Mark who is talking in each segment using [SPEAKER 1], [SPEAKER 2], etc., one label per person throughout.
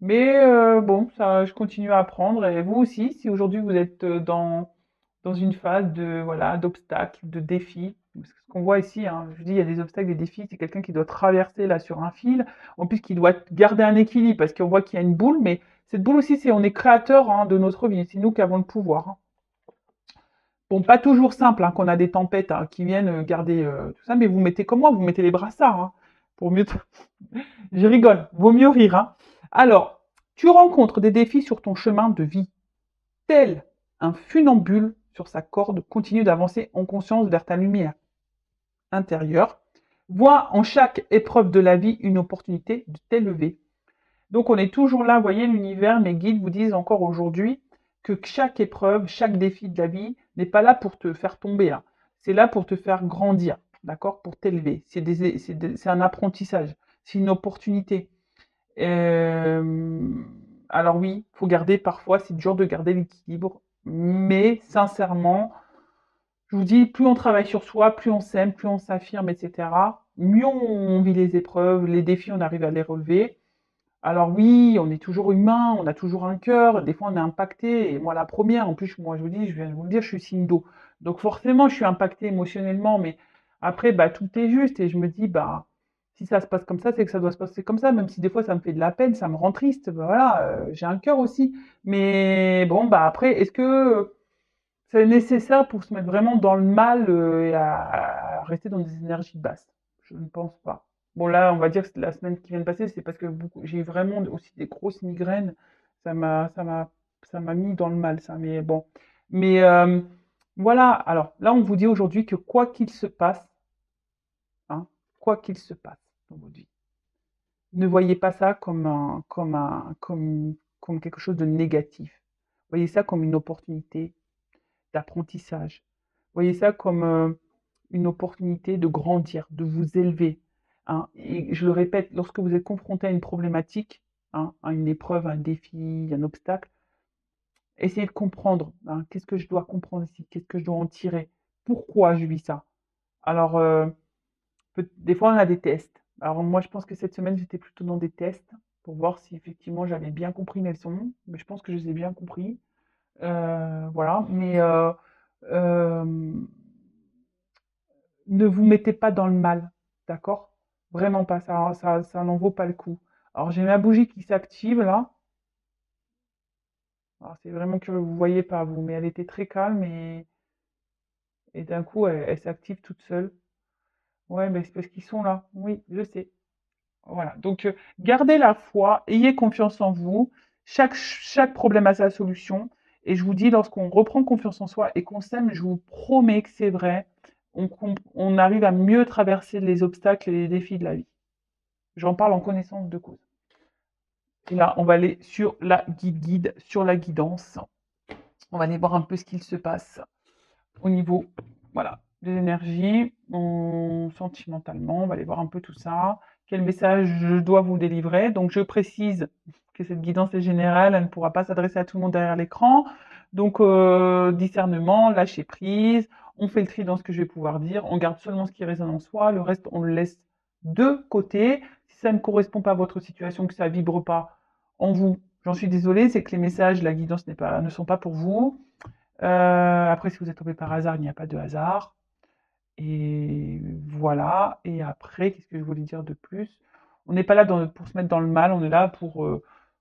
[SPEAKER 1] Mais bon, ça, je continue à apprendre. Et vous aussi, si aujourd'hui vous êtes dans une phase de voilà d'obstacles, de défis, parce que ce qu'on voit ici, hein, je dis, il y a des obstacles, des défis, c'est quelqu'un qui doit traverser là sur un fil, en plus qui doit garder un équilibre, parce qu'on voit qu'il y a une boule, mais cette boule aussi, c'est on est créateur hein, de notre vie, c'est nous qui avons le pouvoir. Hein. Bon, pas toujours simple, hein, qu'on a des tempêtes hein, qui viennent garder tout ça, mais vous mettez comme moi, vous mettez les brassards hein, pour mieux. Je rigole, vaut mieux rire. Hein. Alors, tu rencontres des défis sur ton chemin de vie, tel un funambule sur sa corde continue d'avancer en conscience vers ta lumière intérieure. Vois en chaque épreuve de la vie une opportunité de t'élever. Donc on est toujours là, vous voyez, l'univers, mes guides vous disent encore aujourd'hui que chaque épreuve, chaque défi de la vie n'est pas là pour te faire tomber, hein. C'est là pour te faire grandir, d'accord, pour t'élever. C'est un apprentissage, c'est une opportunité. Euh, alors oui, faut garder parfois, c'est dur de garder l'équilibre, mais sincèrement, je vous dis, plus on travaille sur soi, plus on s'aime, plus on s'affirme, etc., mieux on vit les épreuves, les défis, on arrive à les relever. Alors oui, on est toujours humain, on a toujours un cœur, des fois on est impacté, et moi la première, en plus moi je vous dis, je viens de vous le dire, je suis signe d'eau. Donc forcément je suis impacté émotionnellement, mais après bah tout est juste et je me dis bah si ça se passe comme ça, c'est que ça doit se passer comme ça, même si des fois ça me fait de la peine, ça me rend triste, bah, voilà, j'ai un cœur aussi. Mais bon bah après, est-ce que c'est nécessaire pour se mettre vraiment dans le mal et à rester dans des énergies basses. Je ne pense pas. Bon, là, on va dire que la semaine qui vient de passer, c'est parce que j'ai eu vraiment aussi des grosses migraines. Ça m'a, ça m'a, ça m'a mis dans le mal, ça. Mais bon. Mais voilà. Alors là, on vous dit aujourd'hui que quoi qu'il se passe, hein, quoi qu'il se passe dans votre vie, ne voyez pas ça comme quelque chose de négatif. Voyez ça comme une opportunité d'apprentissage. Voyez ça comme une opportunité de grandir, de vous élever. Hein. Et je le répète, lorsque vous êtes confronté à une problématique, hein, à une épreuve, à un défi, un obstacle, essayez de comprendre. Hein, qu'est-ce que je dois comprendre ici? Qu'est-ce que je dois en tirer? Pourquoi je vis ça? Alors, des fois, on a des tests. Alors, moi, je pense que cette semaine, j'étais plutôt dans des tests pour voir si effectivement j'avais bien compris mes leçons. Mais je pense que je les ai bien compris. Voilà. Mais euh, ne vous mettez pas dans le mal, d'accord? Vraiment pas, ça n'en vaut pas le coup. Alors j'ai ma bougie qui s'active là. Alors c'est vraiment que vous voyez pas vous, mais elle était très calme et d'un coup elle s'active toute seule. Ouais, mais c'est parce qu'ils sont là. Oui, je sais. Voilà. Donc gardez la foi, ayez confiance en vous. Chaque problème a sa solution. Et je vous dis, lorsqu'on reprend confiance en soi et qu'on s'aime, je vous promets que c'est vrai, on arrive à mieux traverser les obstacles et les défis de la vie. J'en parle en connaissance de cause. Et là, on va aller sur la guide, sur la guidance. On va aller voir un peu ce qu'il se passe au niveau, voilà, des énergies, sentimentalement. On va aller voir un peu tout ça. Quel message je dois vous délivrer? Donc, je précise que cette guidance est générale, elle ne pourra pas s'adresser à tout le monde derrière l'écran. Donc, discernement, lâcher prise. On fait le tri dans ce que je vais pouvoir dire. On garde seulement ce qui résonne en soi. Le reste, on le laisse de côté. Si ça ne correspond pas à votre situation, que ça ne vibre pas en vous, j'en suis désolée. C'est que les messages, la guidance ne sont pas pour vous. Après, si vous êtes tombé par hasard, il n'y a pas de hasard. Et voilà. Et après, qu'est-ce que je voulais dire de plus? On n'est pas là pour se mettre dans le mal, on est là pour,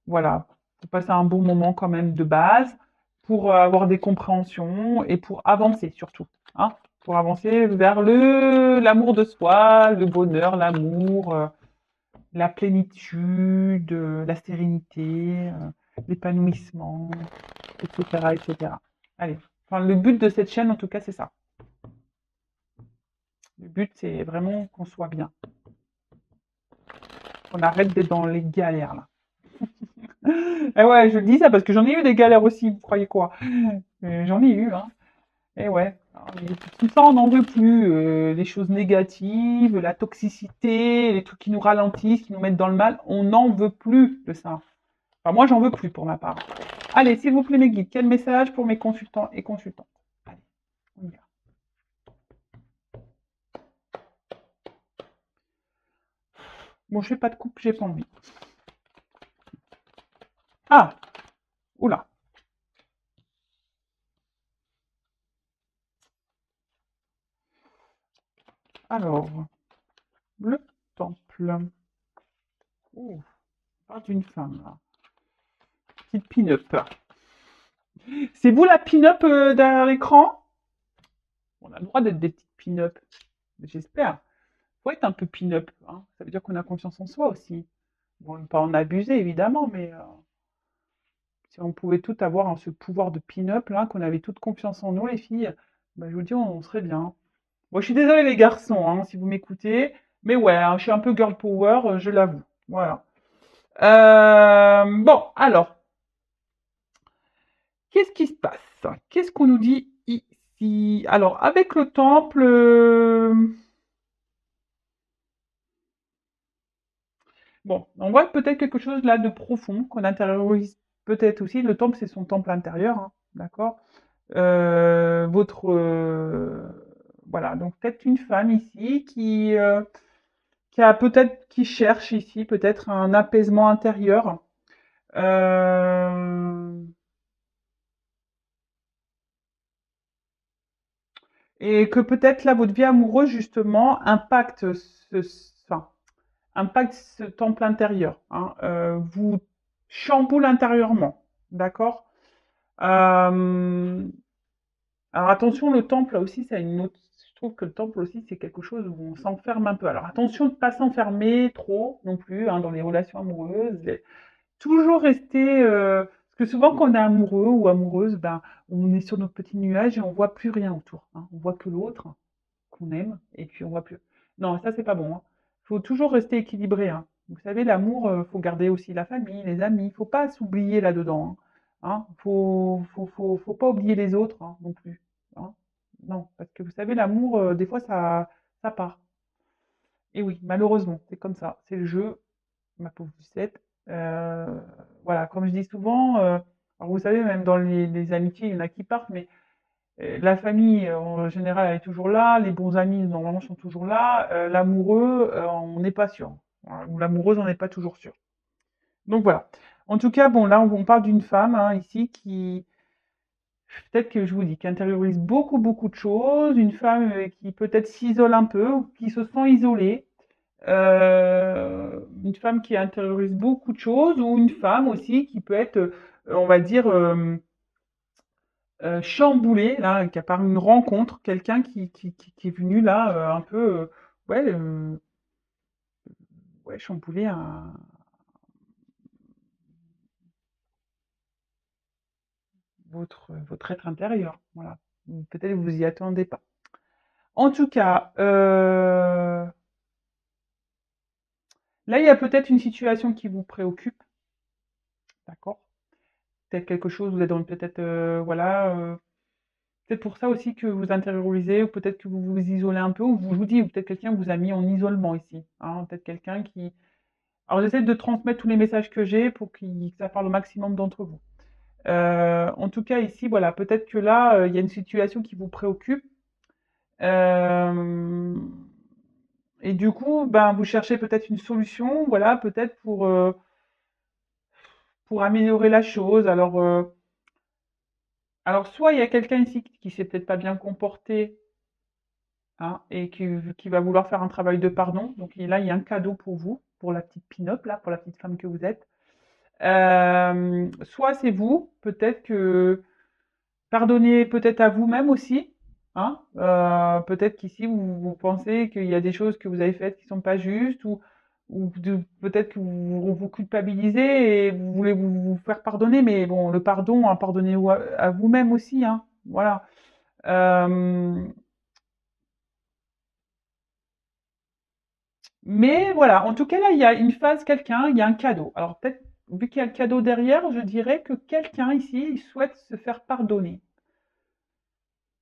[SPEAKER 1] voilà, pour passer un bon moment quand même de base, pour avoir des compréhensions et pour avancer surtout. Hein, pour avancer vers l'amour de soi, le bonheur, l'amour, la plénitude, la sérénité, l'épanouissement, etc., etc. Allez. Enfin, le but de cette chaîne, en tout cas, c'est ça. Le but, c'est vraiment qu'on soit bien. Qu'on arrête d'être dans les galères, là. Et ouais, je dis ça parce que j'en ai eu des galères aussi, vous croyez quoi? J'en ai eu, hein. Et ouais. Alors, tout ça, on n'en veut plus. Les choses négatives, la toxicité, les trucs qui nous ralentissent, qui nous mettent dans le mal, on n'en veut plus de ça. Enfin, moi, j'en veux plus pour ma part. Allez, s'il vous plaît, mes guides, quel message pour mes consultants et consultantes? Allez, on y va. Bon, je fais pas de coupe, j'ai pas envie. Ah, oula. Alors, le temple. Oh, on parle d'une femme, là. Petite pin-up. C'est vous la pin-up derrière l'écran? On a le droit d'être des petites pin-up. J'espère. Faut être un peu pin-up, hein. Ça veut dire qu'on a confiance en soi aussi. Bon, pas en abuser, évidemment, mais si on pouvait toutes avoir ce pouvoir de pin-up, là, qu'on avait toute confiance en nous, les filles, bah, je vous dis, on serait bien. Bon, je suis désolée, les garçons, hein, si vous m'écoutez, mais ouais, hein, je suis un peu girl power, je l'avoue. Voilà. Bon, alors, qu'est-ce qui se passe? Qu'est-ce qu'on nous dit ici? Alors, avec le temple, bon, on voit peut-être quelque chose là de profond qu'on intériorise peut-être aussi. Le temple, c'est son temple intérieur, hein, d'accord? Votre voilà, donc peut-être une femme ici qui a peut-être qui cherche ici peut-être un apaisement intérieur. Euh, et que peut-être là votre vie amoureuse justement enfin, impacte ce temple intérieur, hein, vous chamboule intérieurement, d'accord? Alors attention, le temple là aussi, ça a une autre. Je trouve que le temple aussi, c'est quelque chose où on s'enferme un peu. Alors attention de ne pas s'enfermer trop non plus, hein, dans les relations amoureuses. Toujours rester. Parce que souvent, quand on est amoureux ou amoureuse, ben, on est sur notre petit nuage et on voit plus rien autour, hein. On voit que l'autre qu'on aime et puis on voit plus. Non, ça c'est pas bon, hein. Faut toujours rester équilibré, hein. Vous savez, l'amour, faut garder aussi la famille, les amis. Faut pas s'oublier là-dedans, hein. Faut pas oublier les autres, hein, non plus, hein. Non, parce que vous savez, l'amour, des fois, ça part. Et oui, malheureusement, c'est comme ça. C'est le jeu, ma pauvre Lucette. Euh, voilà, comme je dis souvent, alors vous savez, même dans les amitiés, il y en a qui partent, mais la famille, en général, elle est toujours là. Les bons amis, normalement, sont toujours là. L'amoureux, on n'est pas sûr. Voilà, ou l'amoureuse, on n'est pas toujours sûr. Donc voilà. En tout cas, bon, là, on parle d'une femme, hein, ici qui, peut-être que je vous dis, qui intériorise beaucoup, beaucoup de choses. Une femme qui peut-être s'isole un peu, ou qui se sent isolée. Une femme qui intériorise beaucoup de choses, ou une femme aussi qui peut être, on va dire, chamboulé, là, qui a par une rencontre, quelqu'un qui est venu là, un peu, ouais, ouais, chambouler votre être intérieur. Voilà. Peut-être que vous y attendez pas. En tout cas, là, il y a peut-être une situation qui vous préoccupe, d'accord? Peut-être quelque chose, vous êtes dans peut-être, voilà, peut-être pour ça aussi que vous intériorisez, ou peut-être que vous vous isolez un peu, ou je vous dis, ou peut-être quelqu'un vous a mis en isolement ici, hein, peut-être quelqu'un qui. Alors j'essaie de transmettre tous les messages que j'ai pour que ça parle au maximum d'entre vous. En tout cas ici, voilà, peut-être que là, il y a une situation qui vous préoccupe. euh, et du coup, ben, vous cherchez peut-être une solution, voilà, peut-être pour améliorer la chose. Alors soit il y a quelqu'un ici qui s'est peut-être pas bien comporté, hein, et qui va vouloir faire un travail de pardon. Donc là, il y a un cadeau pour vous, pour la petite pin-up, là, pour la petite femme que vous êtes. Soit c'est vous, peut-être que pardonnez peut-être à vous-même aussi, hein. Peut-être qu'ici vous pensez qu'il y a des choses que vous avez faites qui sont pas justes, ou peut-être que vous culpabilisez et vous voulez vous faire pardonner, mais bon, le pardon, hein, pardonnez à vous-même aussi, hein. Voilà. Euh, Mais voilà, en tout cas là, il y a une phase, quelqu'un, il y a un cadeau. Alors peut-être, vu qu'il y a le cadeau derrière, je dirais que quelqu'un ici, il souhaite se faire pardonner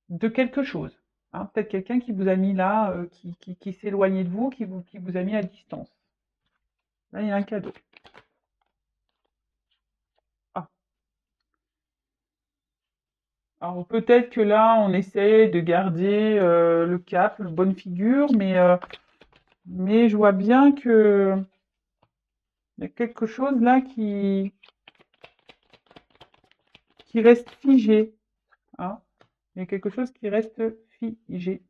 [SPEAKER 1] de quelque chose, hein. Peut-être quelqu'un qui vous a mis là, qui s'est éloigné de vous, qui vous a mis à distance. Là, il y a un cadeau. Ah. Alors peut-être que là, on essaie de garder le cap, le bonne figure, mais je vois bien que il y a quelque chose là qui. qui reste figé. Hein. Il y a quelque chose qui reste figé.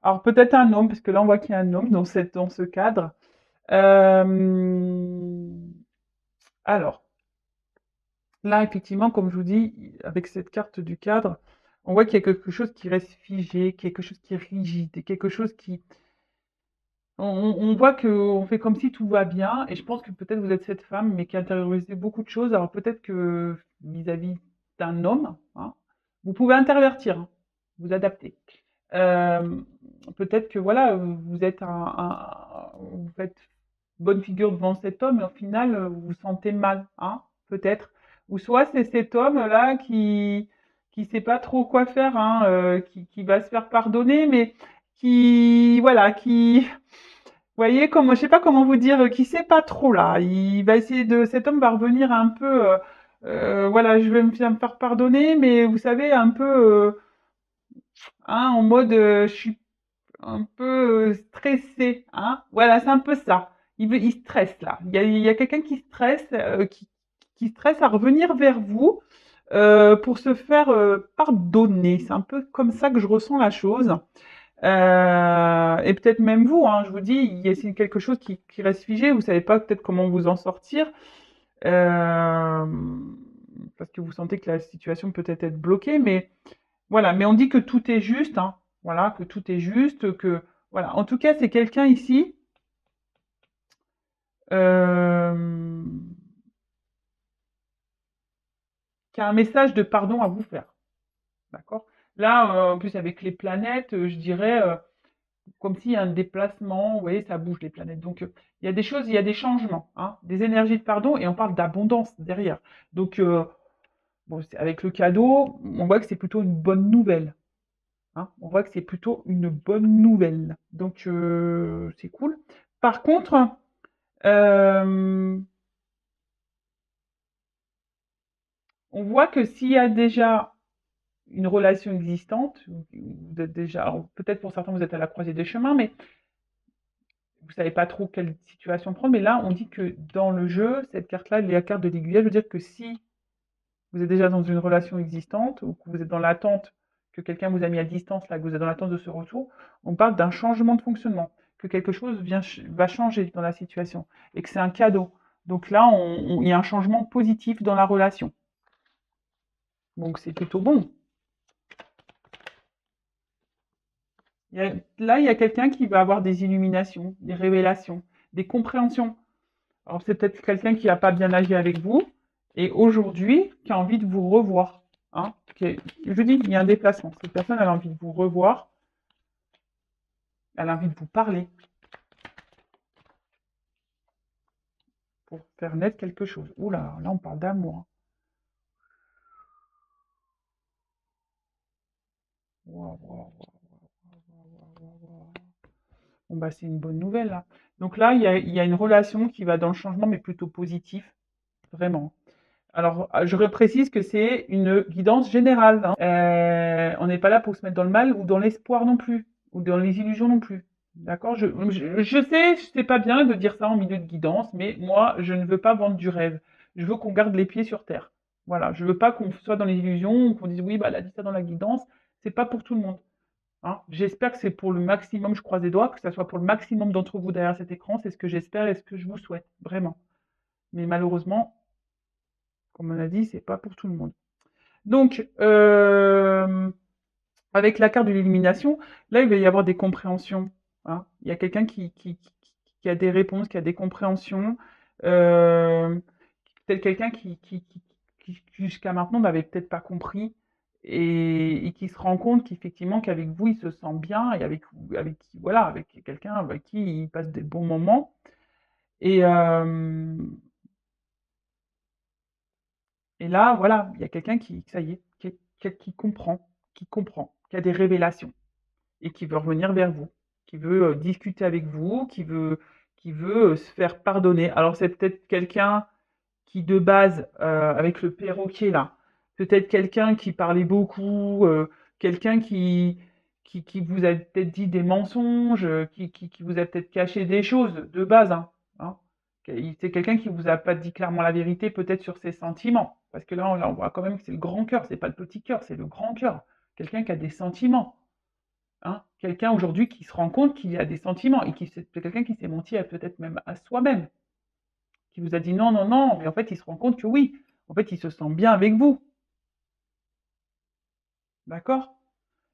[SPEAKER 1] Alors peut-être un homme, parce que là on voit qu'il y a un homme dans ce cadre. Alors, là effectivement, comme je vous dis, avec cette carte du cadre, on voit qu'il y a quelque chose qui reste figé, quelque chose qui est rigide, quelque chose qui... On voit qu'on fait comme si tout va bien, et je pense que peut-être vous êtes cette femme, mais qui a intériorisé beaucoup de choses. Alors peut-être que vis-à-vis d'un homme, hein, vous pouvez intervertir, hein, vous adapter. Euh, Peut-être que voilà, vous êtes vous faites bonne figure devant cet homme, et au final, vous vous sentez mal, hein, peut-être. Ou soit c'est cet homme-là qui sait pas trop quoi faire, hein, qui va se faire pardonner, mais qui, voilà, qui, vous voyez, comme, je sais pas comment vous dire, qui sait pas trop là. Il va essayer cet homme va revenir un peu, voilà, je vais me faire pardonner, mais vous savez, un peu, hein, en mode, je suis un peu stressé, hein. Voilà, c'est un peu ça. Il stresse là. Il y a quelqu'un qui stresse, qui stresse à revenir vers vous pour se faire pardonner. C'est un peu comme ça que je ressens la chose. Et peut-être même vous, hein, je vous dis, il y a quelque chose qui reste figé. Vous savez pas peut-être comment vous en sortir. euh, Parce que vous sentez que la situation peut être bloquée, mais voilà, mais on dit que tout est juste, hein. Voilà, que tout est juste, que voilà. En tout cas, c'est quelqu'un ici euh, qui a un message de pardon à vous faire, d'accord? Là, en plus avec les planètes, je dirais comme s'il y a un déplacement. Vous voyez, ça bouge les planètes. Donc il y a des choses, il y a des changements, hein, des énergies de pardon, et on parle d'abondance derrière. Donc bon, avec le cadeau, on voit que c'est plutôt une bonne nouvelle. Hein. On voit que c'est plutôt une bonne nouvelle. Donc, c'est cool. Par contre, euh, on voit que s'il y a déjà une relation existante, vous êtes déjà, alors, peut-être pour certains vous êtes à la croisée des chemins, mais vous savez pas trop quelle situation prendre. Mais là, on dit que dans le jeu, cette carte-là, la carte de l'aiguillage, veut dire que si vous êtes déjà dans une relation existante ou que vous êtes dans l'attente, que quelqu'un vous a mis à distance, là, que vous êtes dans l'attente de ce retour, on parle d'un changement de fonctionnement, que quelque chose va changer dans la situation et que c'est un cadeau. Donc là, il y a un changement positif dans la relation. Donc c'est plutôt bon. Là, il y a quelqu'un qui va avoir des illuminations, des révélations, des compréhensions. Alors c'est peut-être quelqu'un qui n'a pas bien agi avec vous et aujourd'hui qui a envie de vous revoir. Hein, je dis, il y a un déplacement. Cette personne, elle a envie de vous revoir, elle a envie de vous parler pour faire naître quelque chose. Oula, là on parle d'amour. Hein. Waouh, waouh, waouh. Bon bah c'est une bonne nouvelle là. Donc là, il y a une relation qui va dans le changement, mais plutôt positif, vraiment. Alors, je reprécise que c'est une guidance générale. Hein. On n'est pas là pour se mettre dans le mal ou dans l'espoir non plus, ou dans les illusions non plus. D'accord. Je sais, c'est pas bien de dire ça en milieu de guidance, mais moi, je ne veux pas vendre du rêve. Je veux qu'on garde les pieds sur terre. Voilà. Je veux pas qu'on soit dans les illusions, qu'on dise oui, bah, elle a dit ça dans la guidance. C'est pas pour tout le monde. Hein. J'espère que c'est pour le maximum, je croise les doigts, que ça soit pour le maximum d'entre vous derrière cet écran. C'est ce que j'espère et ce que je vous souhaite, vraiment. Mais malheureusement, comme on a dit, c'est pas pour tout le monde. Donc, avec la carte de l'élimination, là, il va y avoir des compréhensions. Hein. Il y a quelqu'un qui a des réponses, qui a des compréhensions. Euh, Peut-être quelqu'un qui jusqu'à maintenant n'avait peut-être pas compris et qui se rend compte qu'effectivement qu'avec vous, il se sent bien et voilà, avec quelqu'un avec qui il passe des bons moments. Et, et là, voilà, il y a quelqu'un ça y est, qui comprend, qui a des révélations et qui veut revenir vers vous, qui veut discuter avec vous, qui veut se faire pardonner. Alors c'est peut-être quelqu'un qui de base, avec le perroquet là, peut-être quelqu'un qui parlait beaucoup, quelqu'un qui vous a peut-être dit des mensonges, qui vous a peut-être caché des choses de base, hein, hein. C'est quelqu'un qui vous a pas dit clairement la vérité, peut-être sur ses sentiments. Parce que là, on voit quand même que c'est le grand cœur, c'est pas le petit cœur, c'est le grand cœur. Quelqu'un qui a des sentiments. Hein. Quelqu'un aujourd'hui qui se rend compte qu'il a des sentiments et c'est quelqu'un qui s'est menti peut-être même à soi-même, qui vous a dit non, non, non, mais en fait, il se rend compte que oui, en fait, il se sent bien avec vous. D'accord?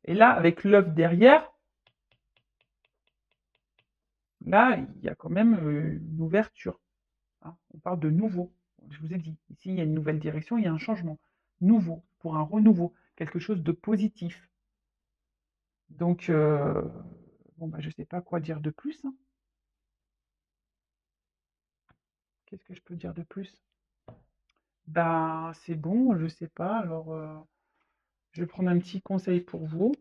[SPEAKER 1] Et là, avec l'œuf derrière, là, il y a quand même une ouverture. Hein. On parle de nouveau. Je vous ai dit, ici, il y a une nouvelle direction, il y a un changement. Nouveau, pour un renouveau, quelque chose de positif. Donc, bon, bah, je ne sais pas quoi dire de plus. Hein. Qu'est-ce que je peux dire de plus? Bah, c'est bon, je sais pas. Alors, je vais prendre un petit conseil pour vous,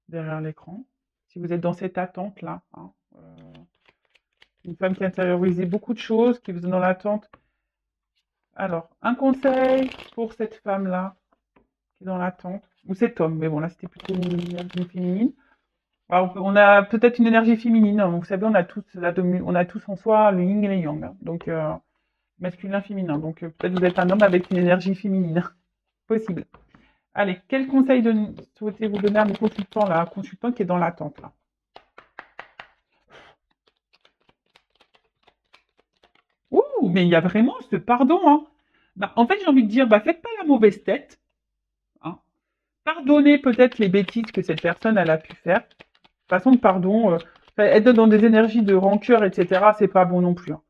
[SPEAKER 1] derrière l'écran. Si vous êtes dans cette attente-là, hein, une femme qui a intériorisé beaucoup de choses, qui vous est dans l'attente. Alors, un conseil pour cette femme-là, qui est dans l'attente, ou cet homme, mais bon, là, c'était plutôt une énergie féminine. Alors, on a peut-être une énergie féminine. Hein. Vous savez, on a tous en soi le yin et le yang. Hein. Donc, masculin, féminin. Donc, peut-être vous êtes un homme avec une énergie féminine. Possible. Allez, quel conseil souhaitez-vous donner à mon consultant, là, un consultant qui est dans l'attente, là? Ouh, mais il y a vraiment ce pardon, hein. Bah, en fait, j'ai envie de dire, bah, faites pas la mauvaise tête, hein. Pardonnez peut-être les bêtises que cette personne, elle a pu faire. De toute façon, le pardon, être dans des énergies de rancœur, etc., c'est pas bon non plus. Hein.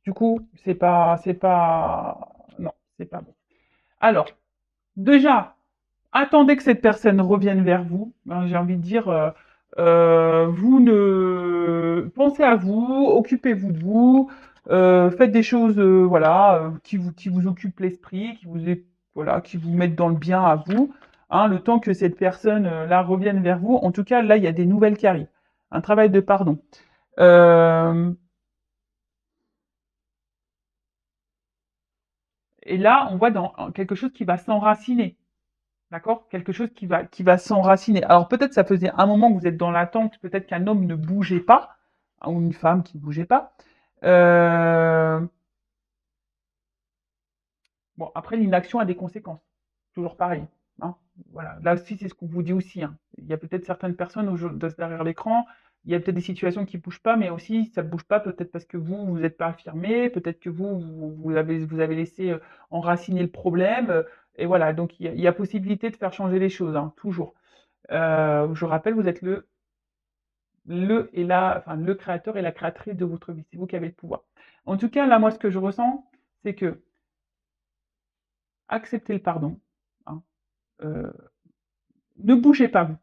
[SPEAKER 1] Du coup, non, c'est pas bon. Alors, déjà, attendez que cette personne revienne vers vous. Hein, j'ai envie de dire, vous ne pensez à vous, occupez-vous de vous, faites des choses, voilà, qui vous occupent l'esprit, voilà, qui vous mettent dans le bien à vous. Hein, le temps que cette personne là revienne vers vous. En tout cas, là, il y a des nouvelles qui arrivent. Un travail de pardon. Euh, et là, on voit dans quelque chose qui va s'enraciner. D'accord? Quelque chose qui va s'enraciner. Alors peut-être ça faisait un moment que vous êtes dans l'attente, peut-être qu'un homme ne bougeait pas, hein, ou une femme qui ne bougeait pas. Euh, Bon, après, l'inaction a des conséquences. Toujours pareil. Hein. Voilà. Là aussi, c'est ce qu'on vous dit aussi. Hein. Il y a peut-être certaines personnes derrière l'écran, il y a peut-être des situations qui ne bougent pas, mais aussi ça ne bouge pas peut-être parce que vous n'êtes pas affirmé, peut-être que vous avez laissé enraciner le problème. Et voilà, donc il y a possibilité de faire changer les choses, hein, toujours. Je rappelle, vous êtes enfin, le créateur et la créatrice de votre vie. C'est vous qui avez le pouvoir. En tout cas, là, moi, ce que je ressens, c'est que acceptez le pardon. Hein, euh, ne bougez pas, vous.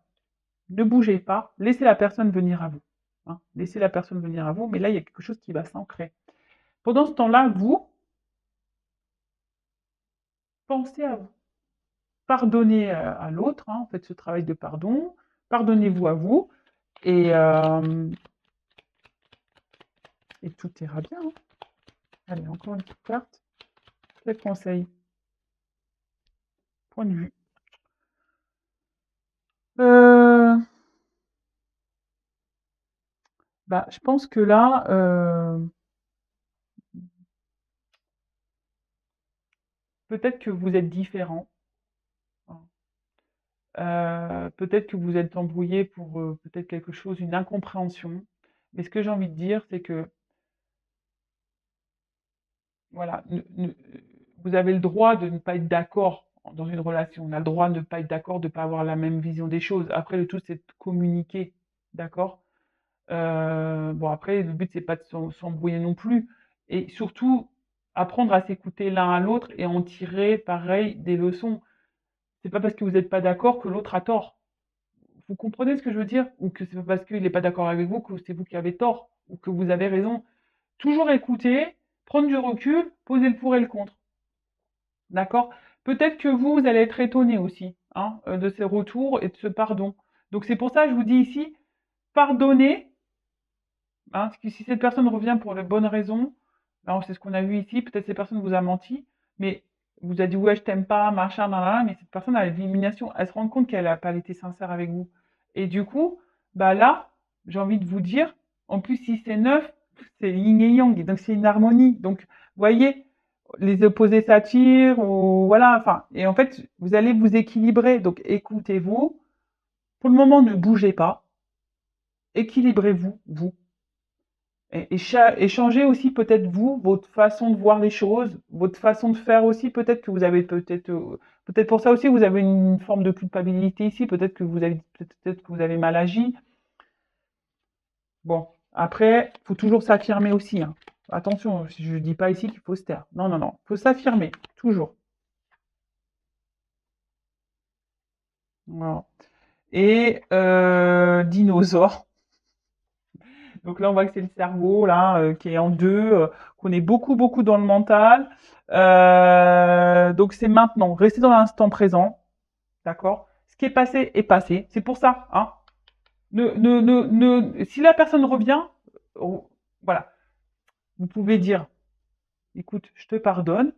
[SPEAKER 1] Ne bougez pas. Laissez la personne venir à vous. Hein, laissez la personne venir à vous. Mais là, il y a quelque chose qui va s'ancrer. Pendant ce temps-là, vous, pensez à vous. Pardonnez à l'autre. Hein, faites ce travail de pardon. Pardonnez-vous à vous. Et, euh, et tout ira bien. Hein. Allez, encore une petite carte. Quel conseil? Point de vue. Euh, Bah, je pense que là, peut-être que vous êtes différent. Hein. Peut-être que vous êtes embrouillé pour peut-être quelque chose, une incompréhension. Mais ce que j'ai envie de dire, c'est que voilà, vous avez le droit de ne pas être d'accord dans une relation. On a le droit de ne pas être d'accord, de ne pas avoir la même vision des choses. Après, le tout, c'est de communiquer, d'accord? Bon, après, le but, c'est pas de s'embrouiller non plus. Et surtout, apprendre à s'écouter l'un à l'autre et en tirer, pareil, des leçons. C'est pas parce que vous n'êtes pas d'accord que l'autre a tort. Vous comprenez ce que je veux dire? Ou que c'est pas parce qu'il n'est pas d'accord avec vous que c'est vous qui avez tort ou que vous avez raison. Toujours écouter, prendre du recul, poser le pour et le contre. D'accord? Peut-être que vous allez être étonné aussi, hein, de ces retours et de ce pardon. Donc c'est pour ça que je vous dis ici, pardonnez. Hein, parce que si cette personne revient pour de bonnes raisons, alors c'est ce qu'on a vu ici, peut-être cette personne vous a menti, mais vous a dit ouais je t'aime pas, machin, nan, mais cette personne a l'élimination, elle se rend compte qu'elle n'a pas été sincère avec vous. Et du coup, bah là, j'ai envie de vous dire, en plus si c'est neuf, c'est yin et yang, donc c'est une harmonie. Donc, vous voyez, les opposés s'attirent, ou voilà, enfin, et en fait, vous allez vous équilibrer. Donc, écoutez-vous. Pour le moment, ne bougez pas. Équilibrez-vous, vous. Et changez aussi peut-être vous, votre façon de voir les choses, votre façon de faire aussi. Peut-être que vous avez peut-être pour ça aussi, vous avez une forme de culpabilité ici. Peut-être que vous avez mal agi. Bon, après, faut toujours s'affirmer aussi, hein. Attention, je dis pas ici qu'il faut se taire. Non, non, non. Faut s'affirmer, toujours. Voilà. Et dinosaure. Donc là, on voit que c'est le cerveau là qui est en deux, qu'on est beaucoup, beaucoup dans le mental. Donc c'est maintenant. Restez dans l'instant présent, d'accord? Ce qui est passé est passé. C'est pour ça, hein. Si la personne revient, oh, voilà, vous pouvez dire, écoute, je te pardonne.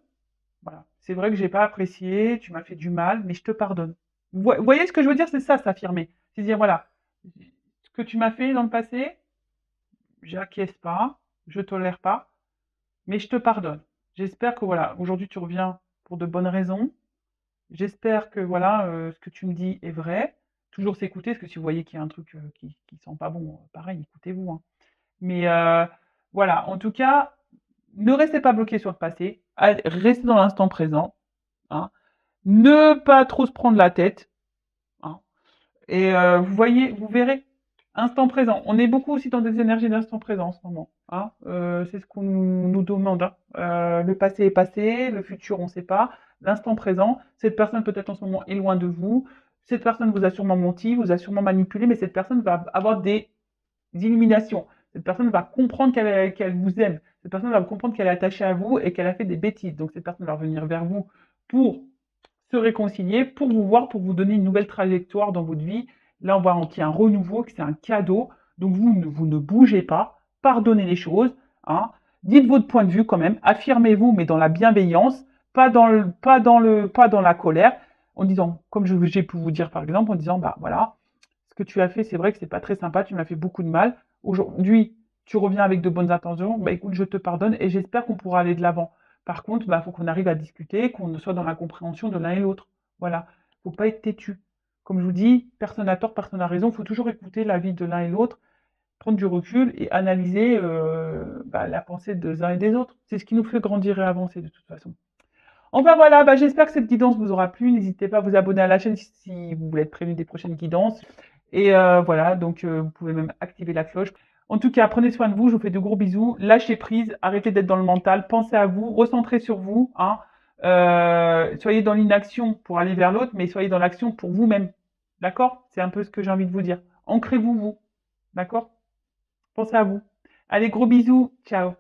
[SPEAKER 1] Voilà. C'est vrai que j'ai pas apprécié, tu m'as fait du mal, mais je te pardonne. Vous voyez ce que je veux dire? C'est ça, s'affirmer. C'est dire, voilà, ce que tu m'as fait dans le passé, j'acquiesce pas, je tolère pas, mais je te pardonne. J'espère que voilà, aujourd'hui tu reviens pour de bonnes raisons. J'espère que voilà, ce que tu me dis est vrai. Toujours s'écouter, parce que si vous voyez qu'il y a un truc qui sent pas bon, pareil, écoutez-vous, hein. Mais voilà, en tout cas, ne restez pas bloqué sur le passé, restez dans l'instant présent, hein. Ne pas trop se prendre la tête, hein. Et vous voyez, vous verrez, instant présent. On est beaucoup aussi dans des énergies d'instant présent en ce moment, hein. C'est ce qu'on nous demande, hein. Le passé est passé, le futur on ne sait pas. L'instant présent, cette personne peut-être en ce moment est loin de vous. Cette personne vous a sûrement menti, vous a sûrement manipulé, mais cette personne va avoir des illuminations. Cette personne va comprendre qu'elle vous aime. Cette personne va comprendre qu'elle est attachée à vous et qu'elle a fait des bêtises. Donc cette personne va revenir vers vous pour se réconcilier, pour vous voir, pour vous donner une nouvelle trajectoire dans votre vie. Là, on voit qu'il y a un renouveau, que c'est un cadeau. Donc vous ne bougez pas, pardonnez les choses, hein. Dites votre point de vue quand même, affirmez-vous, mais dans la bienveillance, pas dans la colère, en disant, comme j'ai pu vous dire par exemple, en disant, bah voilà, ce que tu as fait, c'est vrai que c'est pas très sympa, tu m'as fait beaucoup de mal. Aujourd'hui, tu reviens avec de bonnes intentions, bah écoute, je te pardonne et j'espère qu'on pourra aller de l'avant. Par contre, bah, faut qu'on arrive à discuter, qu'on soit dans la compréhension de l'un et l'autre. Voilà. Faut pas être têtu. Comme je vous dis, personne n'a tort, personne n'a raison. Faut toujours écouter l'avis de l'un et l'autre, prendre du recul et analyser bah, la pensée des uns et des autres. C'est ce qui nous fait grandir et avancer de toute façon. Enfin voilà, bah, j'espère que cette guidance vous aura plu. N'hésitez pas à vous abonner à la chaîne si vous voulez être prévenu des prochaines guidances. Et voilà, donc vous pouvez même activer la cloche. En tout cas, prenez soin de vous, je vous fais de gros bisous. Lâchez prise, arrêtez d'être dans le mental, pensez à vous, recentrez sur vous, hein. Soyez dans l'inaction pour aller vers l'autre, mais soyez dans l'action pour vous-même. D'accord? C'est un peu ce que j'ai envie de vous dire. Ancrez-vous, vous. D'accord? Pensez à vous. Allez, gros bisous. Ciao.